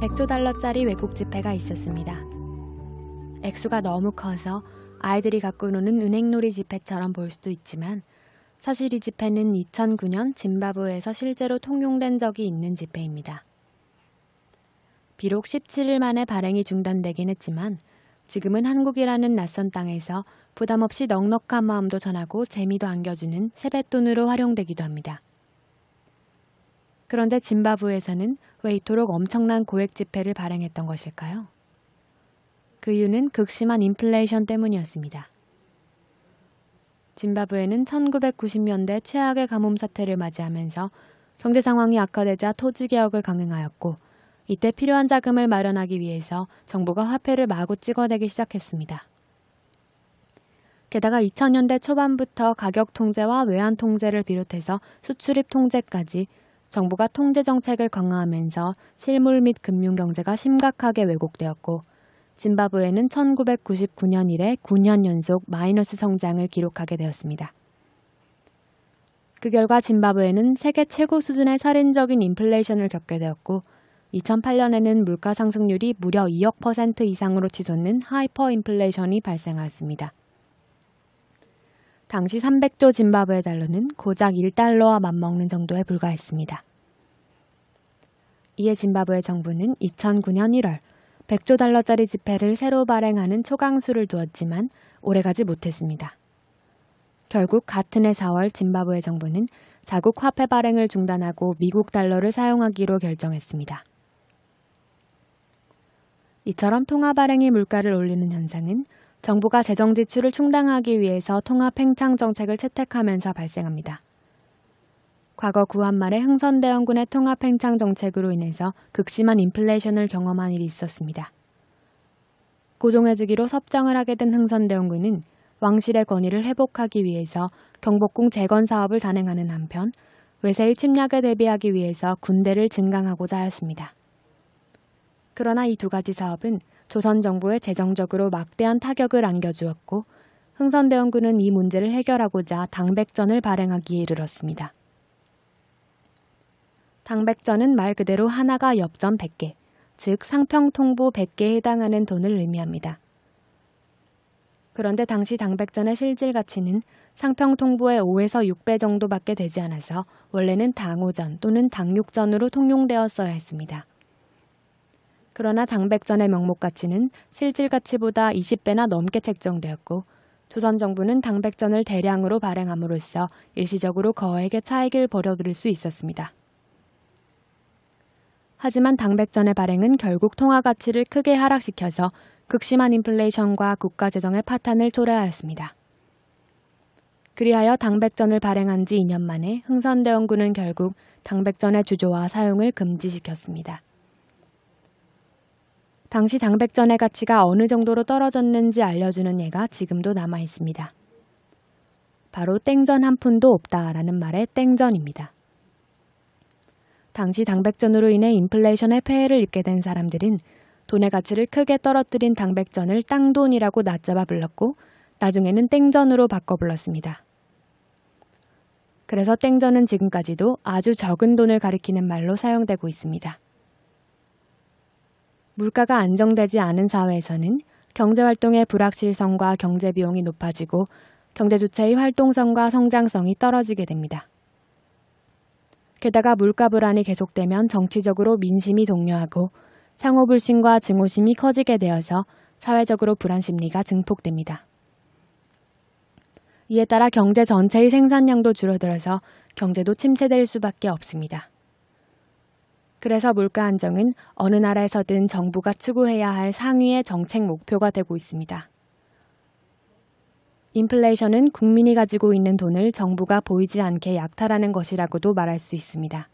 100조 달러짜리 외국 지폐가 있었습니다. 액수가 너무 커서 아이들이 갖고 노는 은행놀이 지폐처럼 보일 수도 있지만 사실 이 지폐는 2009년 짐바브웨에서 실제로 통용된 적이 있는 지폐입니다. 비록 17일 만에 발행이 중단되긴 했지만 지금은 한국이라는 낯선 땅에서 부담 없이 넉넉한 마음도 전하고 재미도 안겨주는 세뱃돈으로 활용되기도 합니다. 그런데 짐바브웨에서는 왜 이토록 엄청난 고액 지폐를 발행했던 것일까요? 그 이유는 극심한 인플레이션 때문이었습니다. 짐바브웨는 1990년대 최악의 가뭄 사태를 맞이하면서 경제 상황이 악화되자 토지 개혁을 강행하였고 이때 필요한 자금을 마련하기 위해서 정부가 화폐를 마구 찍어내기 시작했습니다. 게다가 2000년대 초반부터 가격 통제와 외환 통제를 비롯해서 수출입 통제까지 정부가 통제 정책을 강화하면서 실물 및 금융 경제가 심각하게 왜곡되었고 짐바브웨는 1999년 이래 9년 연속 마이너스 성장을 기록하게 되었습니다. 그 결과 짐바브웨는 세계 최고 수준의 살인적인 인플레이션을 겪게 되었고 2008년에는 물가 상승률이 무려 2억 % 이상으로 치솟는 하이퍼 인플레이션이 발생하였습니다. 당시 300조 짐바브웨 달러는 고작 1달러와 맞먹는 정도에 불과했습니다. 이에 짐바브웨 정부는 2009년 1월 100조 달러짜리 지폐를 새로 발행하는 초강수를 두었지만 오래가지 못했습니다. 결국 같은 해 4월 짐바브웨 정부는 자국 화폐 발행을 중단하고 미국 달러를 사용하기로 결정했습니다. 이처럼 통화 발행이 물가를 올리는 현상은 정부가 재정 지출을 충당하기 위해서 통화 팽창 정책을 채택하면서 발생합니다. 과거 구한 말의 흥선대원군의 통화 팽창 정책으로 인해서 극심한 인플레이션을 경험한 일이 있었습니다. 고종해지기로 섭정을 하게 된 흥선대원군은 왕실의 권위를 회복하기 위해서 경복궁 재건 사업을 단행하는 한편 외세의 침략에 대비하기 위해서 군대를 증강하고자 하였습니다. 그러나 이 두 가지 사업은 조선 정부에 재정적으로 막대한 타격을 안겨주었고 흥선대원군은 이 문제를 해결하고자 당백전을 발행하기에 이르렀습니다. 당백전은 말 그대로 하나가 엽전 100개, 즉 상평통부 100개에 해당하는 돈을 의미합니다. 그런데 당시 당백전의 실질 가치는 상평통부의 5에서 6배 정도밖에 되지 않아서 원래는 당오전 또는 당육전으로 통용되었어야 했습니다. 그러나 당백전의 명목 가치는 실질 가치보다 20배나 넘게 책정되었고 조선 정부는 당백전을 대량으로 발행함으로써 일시적으로 거액의 차익을 벌어들일 수 있었습니다. 하지만 당백전의 발행은 결국 통화 가치를 크게 하락시켜서 극심한 인플레이션과 국가 재정의 파탄을 초래하였습니다. 그리하여 당백전을 발행한 지 2년 만에 흥선대원군은 결국 당백전의 주조와 사용을 금지시켰습니다. 당시 당백전의 가치가 어느 정도로 떨어졌는지 알려주는 예가 지금도 남아 있습니다. 바로 땡전 한 푼도 없다라는 말의 땡전입니다. 당시 당백전으로 인해 인플레이션의 폐해를 입게 된 사람들은 돈의 가치를 크게 떨어뜨린 당백전을 땅돈이라고 낮잡아 불렀고 나중에는 땡전으로 바꿔 불렀습니다. 그래서 땡전은 지금까지도 아주 적은 돈을 가리키는 말로 사용되고 있습니다. 물가가 안정되지 않은 사회에서는 경제활동의 불확실성과 경제비용이 높아지고 경제 주체의 활동성과 성장성이 떨어지게 됩니다. 게다가 물가 불안이 계속되면 정치적으로 민심이 동요하고 상호불신과 증오심이 커지게 되어서 사회적으로 불안 심리가 증폭됩니다. 이에 따라 경제 전체의 생산량도 줄어들어서 경제도 침체될 수밖에 없습니다. 그래서 물가 안정은 어느 나라에서든 정부가 추구해야 할 상위의 정책 목표가 되고 있습니다. 인플레이션은 국민이 가지고 있는 돈을 정부가 보이지 않게 약탈하는 것이라고도 말할 수 있습니다.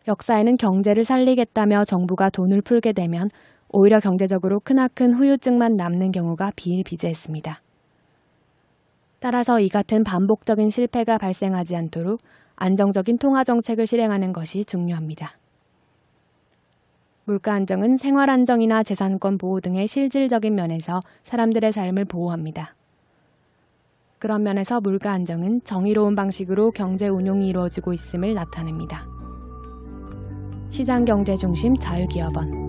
역사에는 경제를 살리겠다며 정부가 돈을 풀게 되면 오히려 경제적으로 크나큰 후유증만 남는 경우가 비일비재했습니다. 따라서 이 같은 반복적인 실패가 발생하지 않도록 안정적인 통화 정책을 실행하는 것이 중요합니다. 물가 안정은 생활 안정이나 재산권 보호 등의 실질적인 면에서 사람들의 삶을 보호합니다. 그런 면에서 물가 안정은 정의로운 방식으로 경제 운용이 이루어지고 있음을 나타냅니다. 시장경제 중심 자유기업원